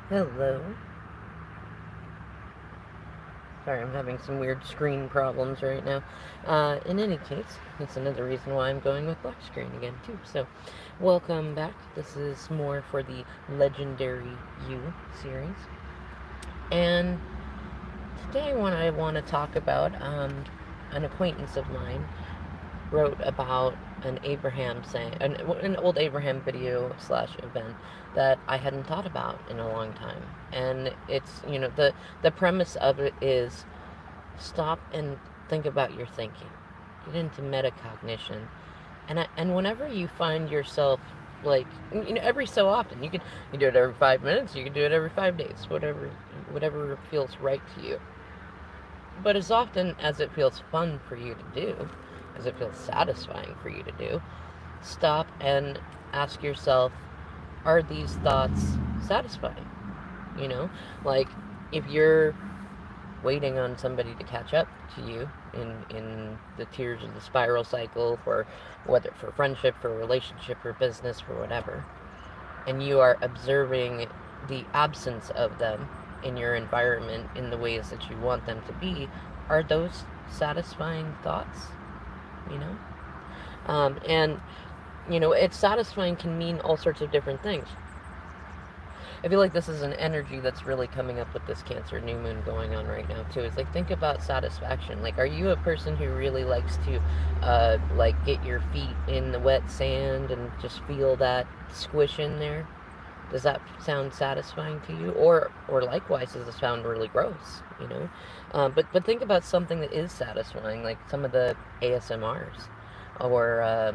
Hello. Sorry, I'm having some weird screen problems right now. In any case, it's another reason why I'm going with black screen again, too. So, welcome back. This is more for the Legendary You series. And today, what I want to talk about, an acquaintance of mine wrote about an old Abraham video slash event that I hadn't thought about in a long time. And it's, the premise of it is stop and think about your thinking. Get into metacognition. And whenever you find yourself like every so often you do it every 5 minutes, you can do it every 5 days, whatever feels right to you. But as often as it feels fun for you to do, as it feels satisfying for you to do, stop and ask yourself, are these thoughts satisfying? You know, like if you're waiting on somebody to catch up to you in the tiers of the spiral cycle, for whether for friendship, for relationship, for business, for whatever, and you are observing the absence of them in your environment in the ways that you want them to be, are those satisfying thoughts? You know? And, it's satisfying can mean all sorts of different things. I feel like this is an energy that's really coming up with this Cancer new moon going on right now too. Is like, think about satisfaction. Like, are you a person who really likes to, like, get your feet in the wet sand and just feel that squish in there? Does that sound satisfying to you? Or likewise, does it sound really gross? But think about something that is satisfying, like some of the ASMRs, or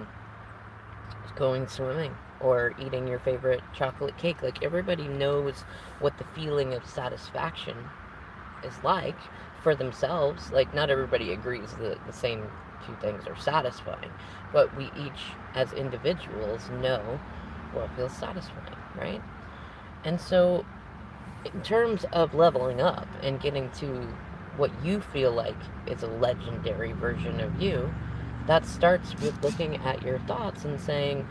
going swimming, or eating your favorite chocolate cake. Like, everybody knows what the feeling of satisfaction is like for themselves. Like, not everybody agrees that the same two things are satisfying, but we each, as individuals, know what feels satisfying, right? And so, in terms of leveling up and getting to what you feel like is a legendary version of you, that starts with looking at your thoughts and saying,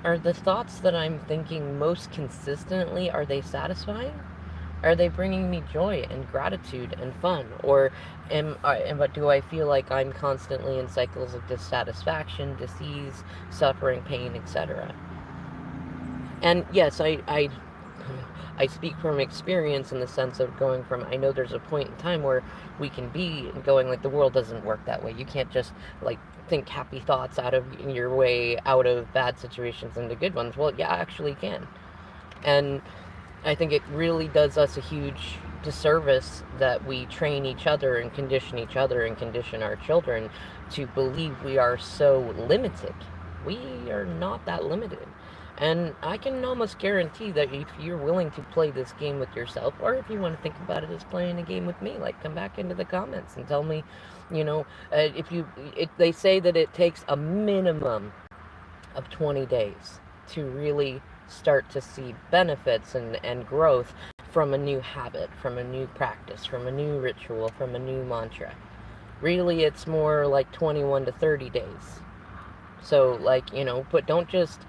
are the thoughts that I'm thinking most consistently, are they satisfying? Are they bringing me joy and gratitude and fun? Or do I feel like I'm constantly in cycles of dissatisfaction, disease, suffering, pain, etc.? And yes, I speak from experience in the sense of going from, I know there's a point in time where we can be going, like, the world doesn't work that way. You can't just, like, think happy thoughts out of your way out of bad situations into good ones. Well, yeah, actually you can. And I think it really does us a huge disservice that we train each other and condition our children to believe we are so limited. We are not that limited. And I can almost guarantee that if you're willing to play this game with yourself, or if you want to think about it as playing a game with me, like, come back into the comments and tell me, they say that it takes a minimum of 20 days to really start to see benefits and growth from a new habit, from a new practice, from a new ritual, from a new mantra. Really, it's more like 21 to 30 days. So, like, but don't just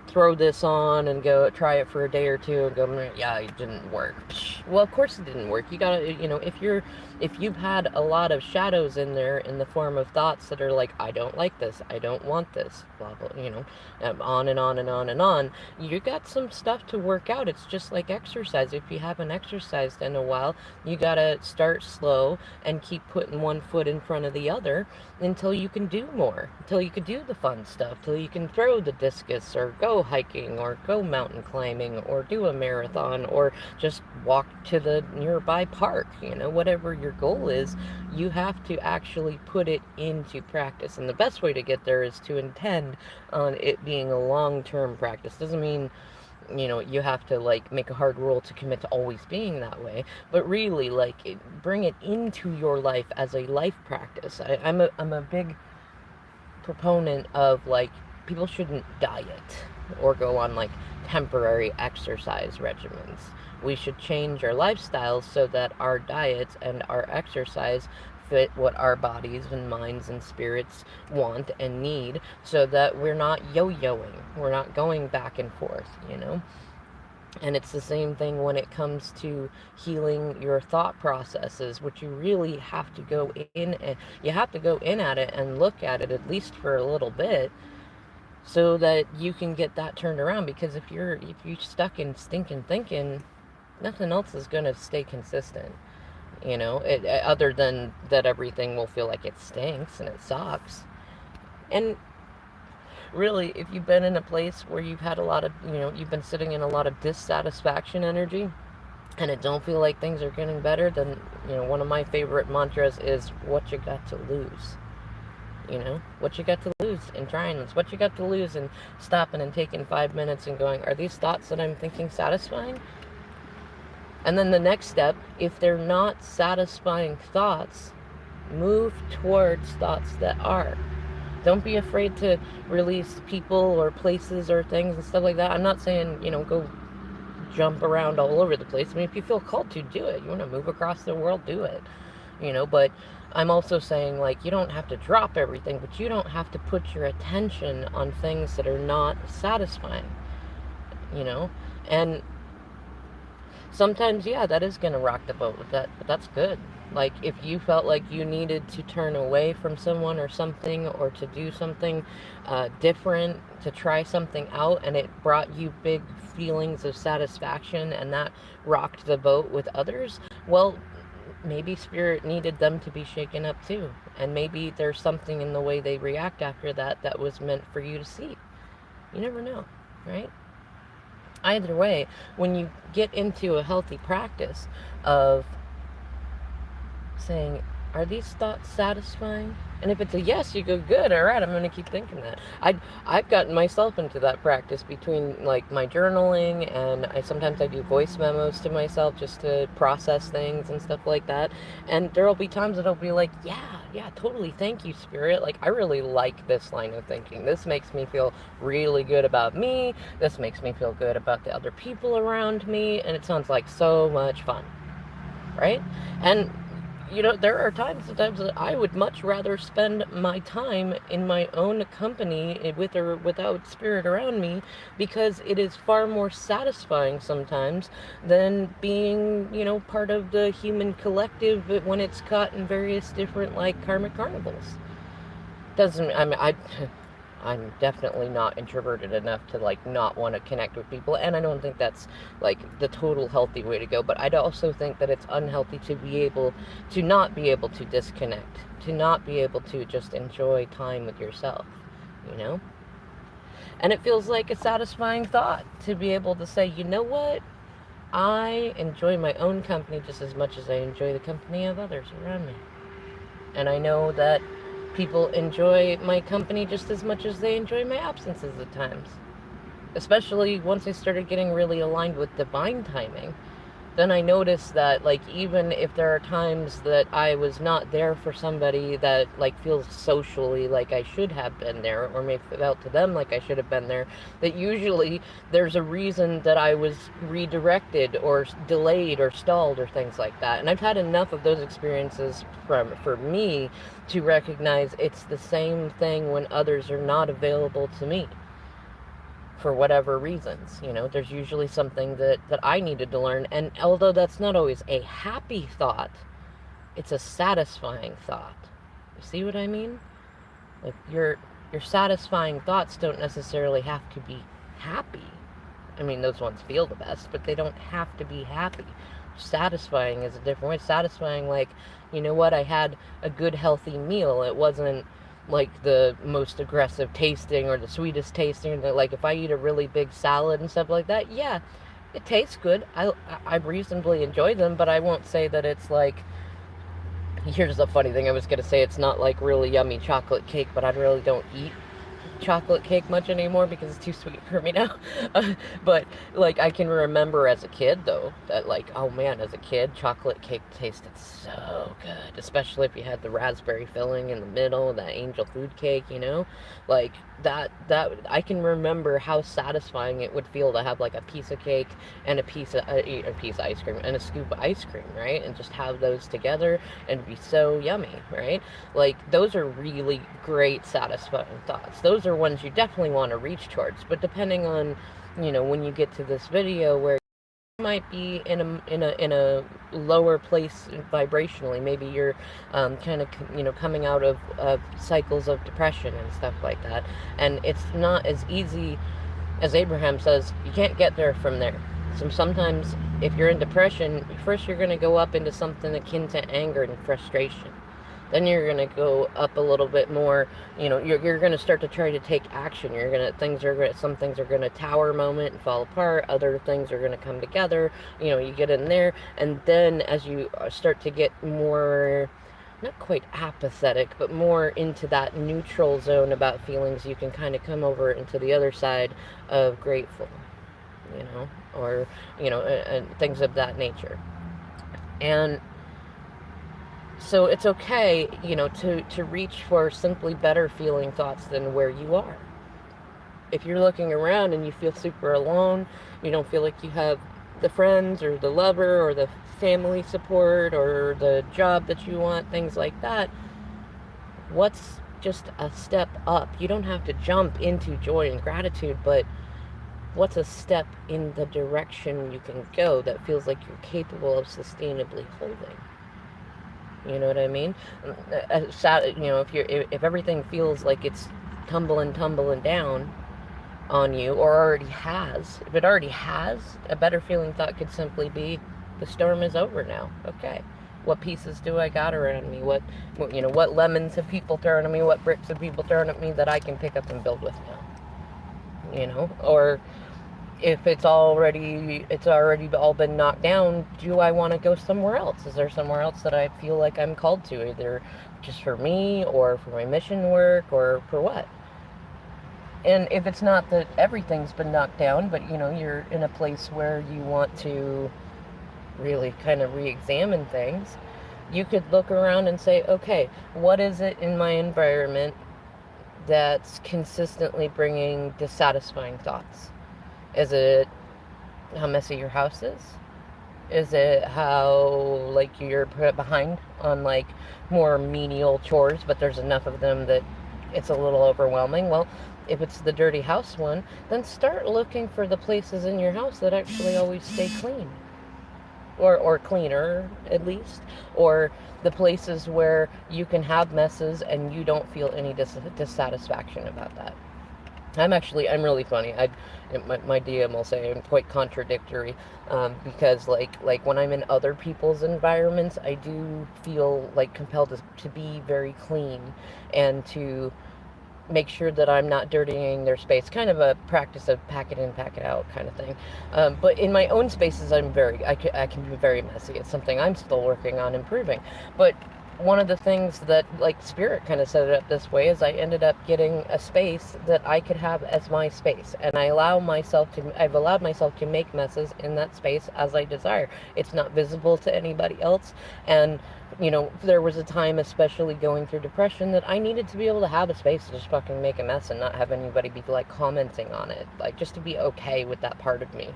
throw this on and go try it for a day or two and go, yeah, it didn't work. Well, of course it didn't work. You gotta, if you've had a lot of shadows in there in the form of thoughts that are like, I don't like this, I don't want this, blah blah, on and on and on and on, you got some stuff to work out. It's just like exercise. If you haven't exercised in a while, you gotta start slow and keep putting one foot in front of the other until you can do more, until you can do the fun stuff, till you can throw the discus, or go hiking, or go mountain climbing, or do a marathon, or just walk to the nearby park. Whatever your goal is, you have to actually put it into practice. And the best way to get there is to intend on it being a long-term practice. Doesn't mean you have to, like, make a hard rule to commit to always being that way, but really, like, bring it into your life as a life practice. I'm a big proponent of, like, people shouldn't diet or go on, like, temporary exercise regimens. We should change our lifestyles so that our diets and our exercise fit what our bodies and minds and spirits want and need, so that we're not yo-yoing. We're not going back and forth. And it's the same thing when it comes to healing your thought processes, which you really have to go in and you have to go in at it and look at it at least for a little bit so that you can get that turned around. Because if you're stuck in stinking thinking, nothing else is going to stay consistent. Other than that, everything will feel like it stinks and it sucks. And really, if you've been in a place where you've had a lot of, you've been sitting in a lot of dissatisfaction energy and it don't feel like things are getting better, then, one of my favorite mantras is what you got to lose. What you got to lose in trying this, what you got to lose in stopping and taking 5 minutes and going, are these thoughts that I'm thinking satisfying? And then the next step, if they're not satisfying thoughts, move towards thoughts that are. Don't be afraid to release people or places or things and stuff like that. I'm not saying, go jump around all over the place. I mean, if you feel called to, do it. You want to move across the world, do it. But I'm also saying, like, you don't have to drop everything, but you don't have to put your attention on things that are not satisfying, And sometimes, yeah, that is going to rock the boat with that, but that's good. Like, if you felt like you needed to turn away from someone or something, or to do something different, to try something out, and it brought you big feelings of satisfaction, and that rocked the boat with others, well, maybe spirit needed them to be shaken up too. And maybe there's something in the way they react after that that was meant for you to see. You never know, right? Either way, when you get into a healthy practice of saying, are these thoughts satisfying? And if it's a yes, you go, good, all right, I'm going to keep thinking that. I've gotten myself into that practice between, like, my journaling, and sometimes I do voice memos to myself just to process things and stuff like that. And there'll be times that I'll be like, yeah, totally, thank you, Spirit. Like, I really like this line of thinking. This makes me feel really good about me. This makes me feel good about the other people around me. And it sounds like so much fun, right? And there are sometimes that I would much rather spend my time in my own company with or without spirit around me, because it is far more satisfying sometimes than being, part of the human collective when it's caught in various different, like, karmic carnivals. I'm definitely not introverted enough to, like, not want to connect with people, and I don't think that's, like, the total healthy way to go, but I'd also think that it's unhealthy to not be able to disconnect, to not be able to just enjoy time with yourself, And it feels like a satisfying thought to be able to say, you know what? I enjoy my own company just as much as I enjoy the company of others around me. And I know that people enjoy my company just as much as they enjoy my absences at times. Especially once I started getting really aligned with divine timing, then I noticed that, like, even if there are times that I was not there for somebody that, like, feels socially like I should have been there, or may felt to them like I should have been there, that usually there's a reason that I was redirected or delayed or stalled or things like that. And I've had enough of those experiences for me to recognize it's the same thing when others are not available to me for whatever reasons. There's usually something that I needed to learn. And although that's not always a happy thought, it's a satisfying thought. You see what I mean? Like, your satisfying thoughts don't necessarily have to be happy. I mean, those ones feel the best, but they don't have to be happy. Satisfying is a different way. Satisfying, like, you know what, I had a good healthy meal. It wasn't like the most aggressive tasting or the sweetest tasting. Like, if I eat a really big salad and stuff like that, yeah, it tastes good. I reasonably enjoy them, but I won't say that it's like, here's the funny thing I was going to say, it's not like really yummy chocolate cake, but I really don't eat chocolate cake much anymore because it's too sweet for me now. But, like, I can remember as a kid, though, that, like, oh man, as a kid, chocolate cake tasted so good, especially if you had the raspberry filling in the middle, that angel food cake, like, that I can remember how satisfying it would feel to have, like, a piece of cake and a piece of ice cream and a scoop of ice cream, right? And just have those together and be so yummy, right? Like, those are really great satisfying thoughts. Those are ones you definitely want to reach towards. But depending on, when you get to this video where might be in a lower place vibrationally. Maybe you're kind of coming out of cycles of depression and stuff like that, and it's not as easy as Abraham says. You can't get there from there. So sometimes if you're in depression, first you're going to go up into something akin to anger and frustration. Then you're going to go up a little bit more. You're going to start to try to take action. Some things are going to tower moment and fall apart. Other things are going to come together. You get in there, and then as you start to get more, not quite apathetic, but more into that neutral zone about feelings, you can kind of come over into the other side of grateful, or and things of that nature. And so it's okay, to reach for simply better feeling thoughts than where you are. If you're looking around and you feel super alone, you don't feel like you have the friends or the lover or the family support or the job that you want, things like that, what's just a step up? You don't have to jump into joy and gratitude, but what's a step in the direction you can go that feels like you're capable of sustainably holding? You know what I mean? If everything feels like it's tumbling down on you, or if it already has, a better feeling thought could simply be, the storm is over now. Okay, what pieces do I got around me? What lemons have people thrown at me? What bricks have people thrown at me that I can pick up and build with now? Or if it's already all been knocked down, do I want to go somewhere else? Is there somewhere else that I feel like I'm called to, either just for me or for my mission work or for what? And if it's not that everything's been knocked down, but you're in a place where you want to really kind of re-examine things, you could look around and say, okay, what is it in my environment that's consistently bringing dissatisfying thoughts? Is it how messy your house is? Is it how you're put behind on more menial chores, but there's enough of them that it's a little overwhelming? Well, if it's the dirty house one, then start looking for the places in your house that actually always stay clean. Or cleaner, at least. Or the places where you can have messes and you don't feel any dissatisfaction about that. I'm really funny. My DM will say I'm quite contradictory, because when I'm in other people's environments, I do feel compelled to be very clean and to make sure that I'm not dirtying their space. Kind of a practice of pack it in, pack it out kind of thing. But in my own spaces, I can be very messy. It's something I'm still working on improving. But one of the things that Spirit kind of set it up this way is I ended up getting a space that I could have as my space, and I've allowed myself to make messes in that space as I desire. It's not visible to anybody else, and there was a time, especially going through depression, that I needed to be able to have a space to just fucking make a mess and not have anybody be commenting on it, just to be okay with that part of me,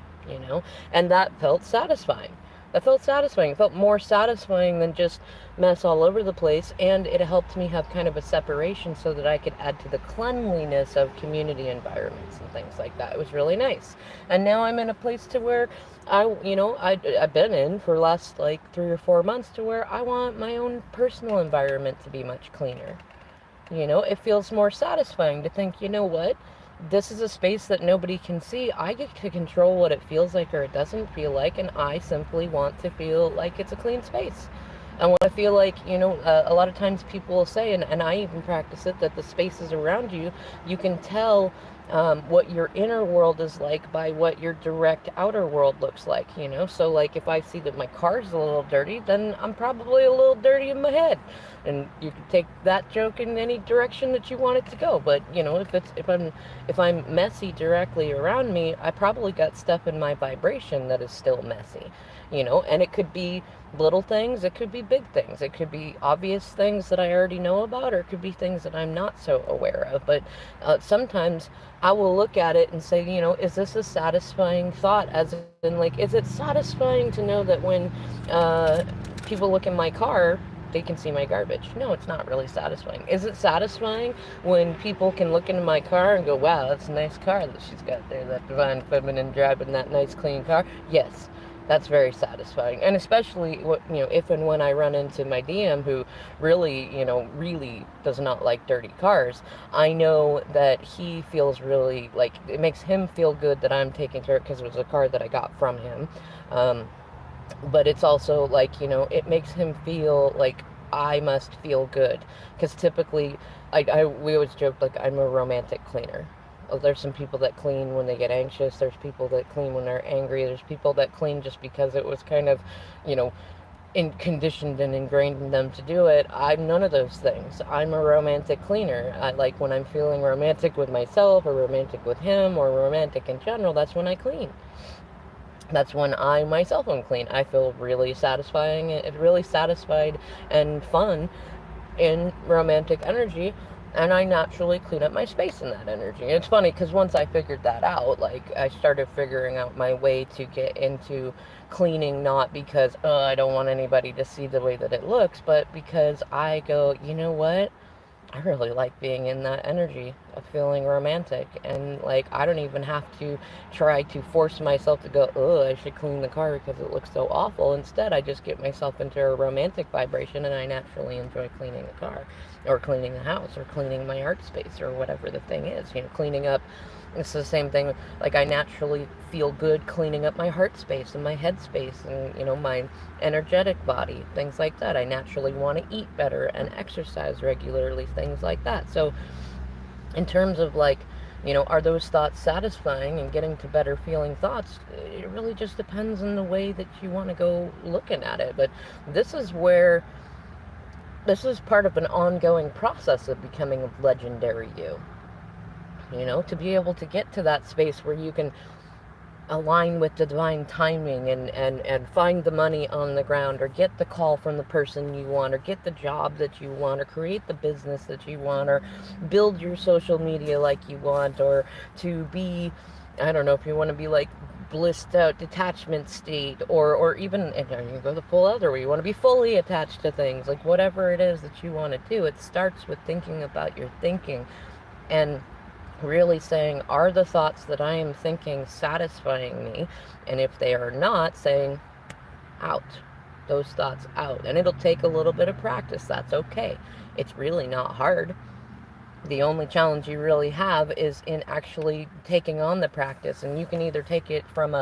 and that felt satisfying. It felt more satisfying than just mess all over the place, and it helped me have kind of a separation so that I could add to the cleanliness of community environments and things like that. It was really nice. And now I'm in a place to where I've been in for the last 3 or 4 months, to where I want my own personal environment to be much cleaner. It feels more satisfying to think, what? This is a space that nobody can see. I get to control what it feels like or it doesn't feel like, and I simply want to feel like it's a clean space. I want to feel like, a lot of times people will say, and I even practice it, that the spaces around you, you can tell what your inner world is like by what your direct outer world looks like, So if I see that my car's a little dirty, then I'm probably a little dirty in my head. And you can take that joke in any direction that you want it to go. But, if I'm messy directly around me, I probably got stuff in my vibration that is still messy, and it could be little things, it could be big things, it could be obvious things that I already know about, or it could be things that I'm not so aware of. But sometimes I will look at it and say, is this a satisfying thought? As in, is it satisfying to know that when people look in my car, they can see my garbage? No, it's not really satisfying. Is it satisfying when people can look into my car and go, wow, that's a nice car that she's got there, that divine feminine driving that nice clean car? Yes. That's very satisfying. And especially, if and when I run into my DM who really, really does not like dirty cars, I know that he feels really like it makes him feel good that I'm taking care of, because it was a car that I got from him. Um, but it's also like, it makes him feel like I must feel good, because typically we always joke like I'm a romantic cleaner. There's some people that clean when they get anxious, there's people that clean when they're angry, there's people that clean just because it was kind of, you know conditioned and ingrained in them to do it. I'm none of those things. I'm a romantic cleaner. I like when I'm feeling romantic with myself or romantic with him or romantic in general, that's when I clean. That's when I myself am clean. I feel really really satisfied and fun in romantic energy, and I naturally clean up my space in that energy. And it's funny because once I figured that out, like I started figuring out my way to get into cleaning, not because I don't want anybody to see the way that it looks, but because I go, you know what? I really like being in that energy of feeling romantic. And like, I don't even have to try to force myself to go, oh, I should clean the car because it looks so awful. Instead, I just get myself into a romantic vibration, and I naturally enjoy cleaning the car or cleaning the house or cleaning my art space or whatever the thing is, cleaning up. It's the same thing. Like, I naturally feel good cleaning up my heart space and my head space and, my energetic body, things like that. I naturally want to eat better and exercise regularly, things like that. So, in terms of like, are those thoughts satisfying and getting to better feeling thoughts, it really just depends on the way that you want to go looking at it. But this is part of an ongoing process of becoming a legendary you. To be able to get to that space where you can align with the divine timing and find the money on the ground, or get the call from the person you want, or get the job that you want, or create the business that you want, or build your social media like you want, or to be, I don't know, if you want to be like blissed out detachment state, or even, and you can go the full other way, you want to be fully attached to things, like whatever it is that you want to do, it starts with thinking about your thinking, and really saying, are the thoughts that I am thinking satisfying me? And if they are not, saying, out. Those thoughts out. And it'll take a little bit of practice. That's okay. It's really not hard. The only challenge you really have is in actually taking on the practice. And you can either take it from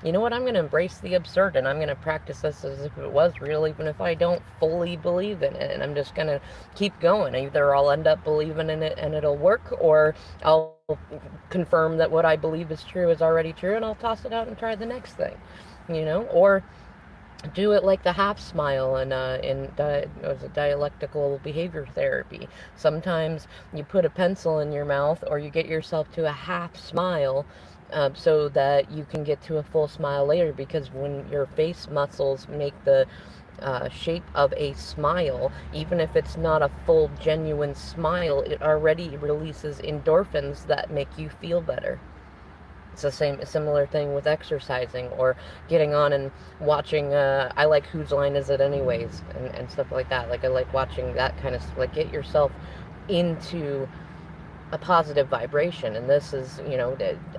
you know what, I'm going to embrace the absurd and I'm going to practice this as if it was real, even if I don't fully believe in it. And I'm just going to keep going. Either I'll end up believing in it and it'll work, or I'll confirm that what I believe is true is already true, and I'll toss it out and try the next thing, or do it like the half smile in dialectical behavior therapy. Sometimes you put a pencil in your mouth, or you get yourself to a half smile, so that you can get to a full smile later, because when your face muscles make the shape of a smile, even if it's not a full genuine smile, it already releases endorphins that make you feel better. It's a similar thing with exercising, or getting on and watching, I like Whose Line Is It Anyways, and stuff like that. Like, I like watching that kind of stuff. Like, get yourself into a positive vibration. And this is,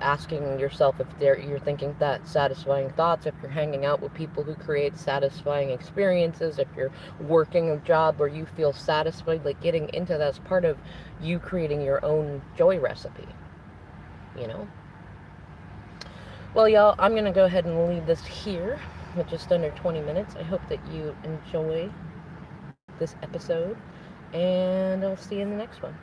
asking yourself if you're thinking that satisfying thoughts, if you're hanging out with people who create satisfying experiences, if you're working a job where you feel satisfied, like getting into that's part of you creating your own joy recipe, Well, y'all, I'm going to go ahead and leave this here with just under 20 minutes. I hope that you enjoy this episode, and I'll see you in the next one.